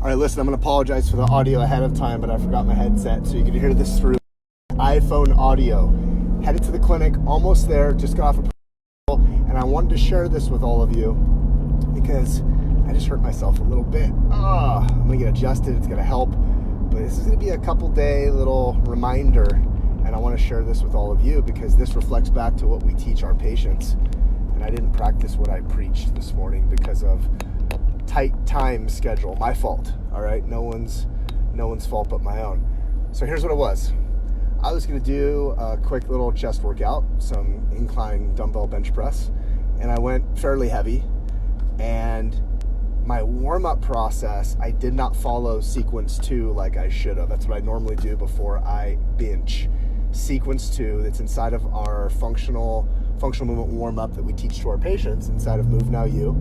All right, listen, I'm going to apologize for the audio ahead of time, but I forgot my headset, so you can hear this through iPhone audio. Headed to the clinic, almost there, just got off a and I wanted to share this with all of you because I just hurt myself a little bit. I'm going to get adjusted. It's going to help, but this is going to be a couple day little reminder, and I want to share this with all of you because this reflects back to what we teach our patients. And I didn't practice what I preached this morning because of tight time schedule. My fault. All right, no one's fault but my own. So here's what it was. I was going to do a quick little chest workout, some incline dumbbell bench press, and I went fairly heavy. And my warm-up process, I did not follow sequence 2 like I should have. That's what I normally do before I bench. Sequence 2, that's inside of our functional movement warm-up that we teach to our patients inside of Move Now You.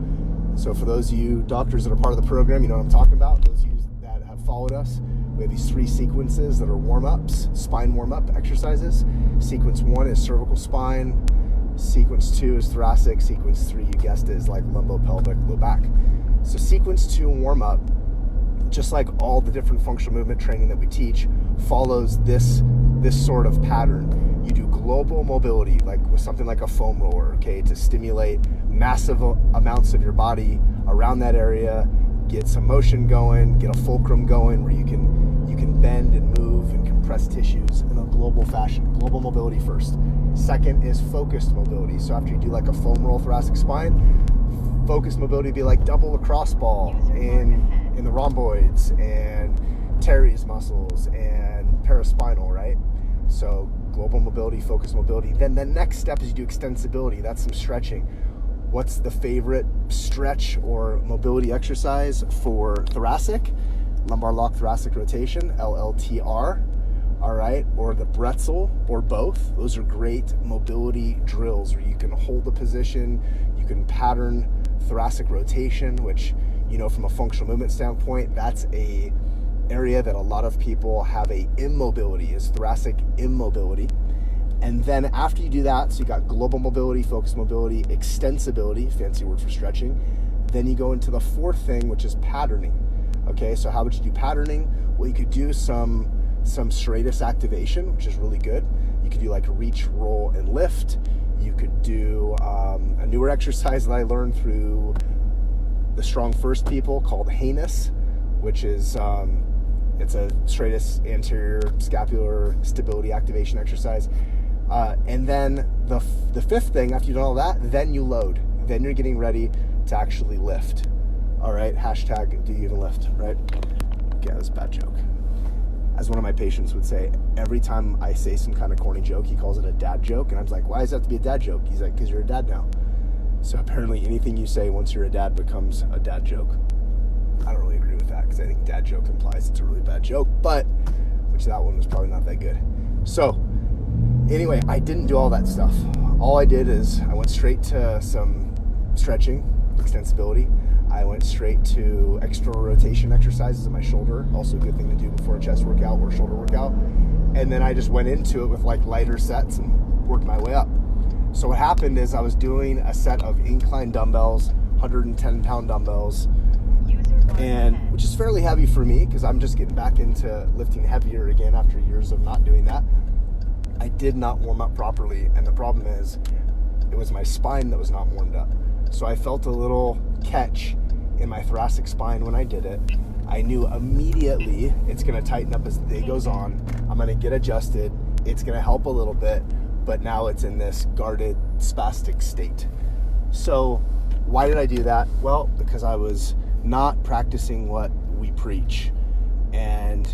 So for those of you doctors that are part of the program, you know what I'm talking about. Those of you that have followed us, we have these 3 sequences that are warm-ups, spine warm-up exercises. Sequence 1 is cervical spine. Sequence 2 is thoracic. Sequence 3, you guessed it, is like lumbo-pelvic, low back. So sequence 2 warm-up, just like all the different functional movement training that we teach, follows this sort of pattern. You do global mobility, like with something like a foam roller, okay, to stimulate massive amounts of your body around that area, get some motion going, get a fulcrum going where you can bend and move and compress tissues in a global fashion. Global mobility first. Second is focused mobility. So after you do like a foam roll thoracic spine, focused mobility would be like double lacrosse ball in the rhomboids and teres muscles and paraspinal, right? So global mobility, focused mobility. Then the next step is you do extensibility. That's some stretching. What's the favorite stretch or mobility exercise for thoracic? Lumbar lock thoracic rotation, LLTR, all right? Or the Bretzel, or both. Those are great mobility drills where you can hold the position, you can pattern thoracic rotation, which, you know, from a functional movement standpoint, that's a area that a lot of people have a immobility, is thoracic immobility. And then after you do that, so you got global mobility, focused mobility, extensibility, fancy word for stretching. Then you go into the 4th thing, which is patterning. Okay, so how would you do patterning? Well, you could do some serratus activation, which is really good. You could do like reach, roll, and lift. You could do a newer exercise that I learned through the Strong First people called Hanus, which is it's a serratus anterior scapular stability activation exercise. And then the 5th thing, after you've done all that, then you load. Then you're getting ready to actually lift. All right, hashtag do you even lift, right? Okay, that's a bad joke. As one of my patients would say, every time I say some kind of corny joke, he calls it a dad joke. And I was like, why does it have to be a dad joke? He's like, because you're a dad now. So apparently anything you say once you're a dad becomes a dad joke. I don't really agree with that because I think dad joke implies it's a really bad joke, but which that one was probably not that good. So anyway, I didn't do all that stuff. All I did is I went straight to some stretching, extensibility. I went straight to external rotation exercises in my shoulder, also a good thing to do before a chest workout or shoulder workout. And then I just went into it with like lighter sets and worked my way up. So what happened is I was doing a set of incline dumbbells, 110-pound dumbbells, and which is fairly heavy for me because I'm just getting back into lifting heavier again after years of not doing that. I did not warm up properly, and the problem is it was my spine that was not warmed up. So I felt a little catch in my thoracic spine when I did it. I knew immediately it's going to tighten up as the day goes on. I'm going to get adjusted. It's going to help a little bit, but now it's in this guarded, spastic state. So why did I do that? Well, because I was not practicing what we preach. And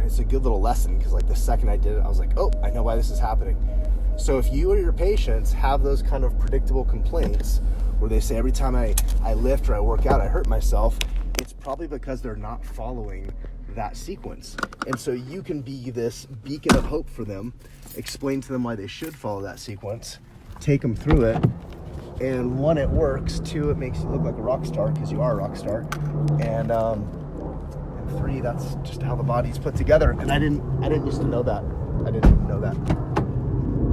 it's a good little lesson because like the second I did it, I was like, oh, I know why this is happening. So if you or your patients have those kind of predictable complaints where they say every time I lift or I work out, I hurt myself, it's probably because they're not following that sequence. And so you can be this beacon of hope for them, explain to them why they should follow that sequence, take them through it, and 1, it works, 2, it makes you look like a rock star because you are a rock star, and 3, that's just how the body's put together. And I didn't used to know that. I didn't know that.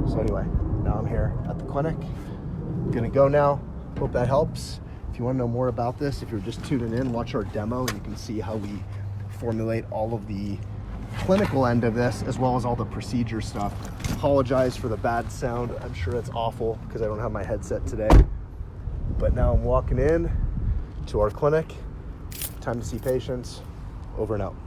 So anyway, now I'm here at the clinic. I'm gonna go now. Hope that helps. If If you want to know more about this, if you're just tuning in, watch our demo and you can see how we formulate all of the clinical end of this as well as all the procedure stuff. Apologize for the bad sound. I'm sure it's awful because I don't have my headset today. But now I'm walking in to our clinic. Time to see patients. Over and out.